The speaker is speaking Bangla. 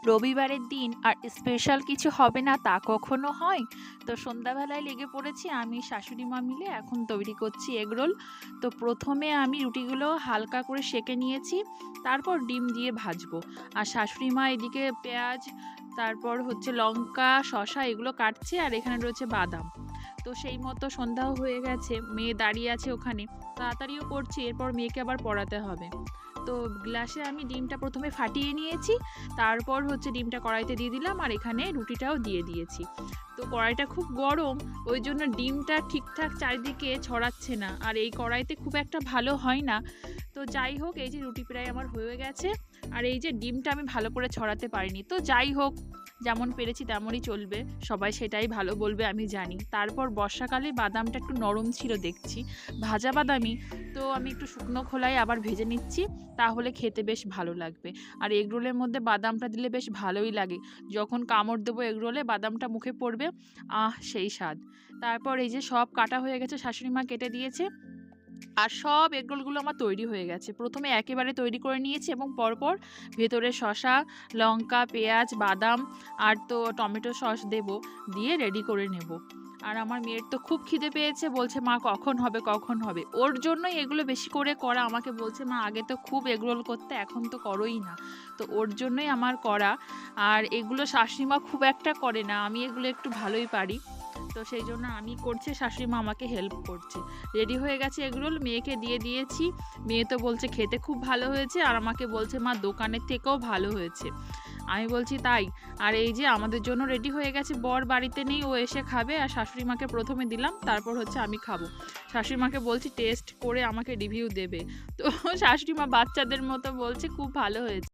রবিবারের দিন আর স্পেশাল কিছু হবে না তা কখনো হয়। তো সন্ধ্যাবেলায় লেগে পড়েছি আমি শাশুড়ি মা মিলে, এখন তৈরি করছি এগরোল। তো প্রথমে আমি রুটিগুলো হালকা করে সেঁকে নিয়েছি, তারপর ডিম দিয়ে ভাজবো। আর শাশুড়ি মা এদিকে পেঁয়াজ, তারপর হচ্ছে লঙ্কা, শসা এগুলো কাটছে, আর এখানে রয়েছে বাদাম। তো সেই মতো সন্ধ্যাও হয়ে গেছে, মেয়ে দাঁড়িয়ে আছে ওখানে, তাড়াতাড়িও করছি, এরপর মেয়েকে আবার পড়াতে হবে। তো গ্লাসে আমি ডিমটা প্রথমে ফাটিয়ে নিয়েছি, তারপর হচ্ছে ডিমটা কড়াইতে দিয়ে দিলাম, আর এখানে রুটিটাও দিয়ে দিয়েছি। তো কড়াইটা খুব গরম, ওই জন্য ডিমটা ঠিকঠাক চারিদিকে ছড়াচ্ছে না, আর এই কড়াইতে খুব একটা ভালো হয় না। তো যাই হোক, এই যে রুটি প্রায় আমার হয়ে গেছে, আর এই যে ডিমটা আমি ভালো করে ছড়াতে পারিনি। তো যাই হোক, যেমন পেরেছি তেমনই চলবে, সবাই সেটাই ভালো বলবে আমি জানি। তারপর বর্ষাকালে বাদামটা একটু নরম ছিল দেখছি, ভাজা বাদামই, তো আমি একটু শুকনো খোলায় আবার ভেজে নিচ্ছি, তাহলে খেতে বেশ ভালো লাগবে। আর এগরোলের মধ্যে বাদামটা দিলে বেশ ভালোই লাগে, যখন কামড় দেবো এগরোলে বাদামটা মুখে পড়বে, সেই স্বাদ। তারপর এই যে সব কাটা হয়ে গেছে, শাশুড়ি মা কেটে দিয়েছে, আর সব এগরোলগুলো আমার তৈরি হয়ে গেছে। প্রথমে একেবারে তৈরি করে নিয়েছি এবং পরপর ভেতরে শসা, লঙ্কা, পেঁয়াজ, বাদাম আর তো টমেটো সস দেব, দিয়ে রেডি করে নেব। আর আমার মেয়ের তো খুব খিদে পেয়েছে, বলছে মা কখন হবে কখন হবে। ওর জন্যই এগুলো বেশি করে করা, আমাকে বলছে মা আগে তো খুব এগরোল করতে, এখন তো করোই না। তো ওর জন্যই আমার করা। আর এগুলো শাশুড়ি মা খুব একটা করে না, আমি এগুলো একটু ভালোই পারি। তো সেই জন্য আমি করছি, শাশুড়ি মা আমাকে হেল্প করছে। রেডি হয়ে গেছে এগরোল, মেয়েকে দিয়ে দিয়েছি। মেয়ে তো বলছে খেতে খুব ভালো হয়েছে, আর আমাকে বলছে মা দোকানের থেকেও ভালো হয়েছে। আমি বলছি তাই। আর এই যে আমাদের জন্য রেডি হয়ে গেছে, বর বাড়িতে নেই, ও এসে খাবে, আর শাশুড়ি মাকে প্রথমে দিলাম, তারপর হচ্ছে আমি খাবো। শাশুড়ি মাকে বলছি টেস্ট করে আমাকে রিভিউ দেবে। তো শাশুড়ি মা বাচ্চাদের মতো বলছে খুব ভালো হয়েছে।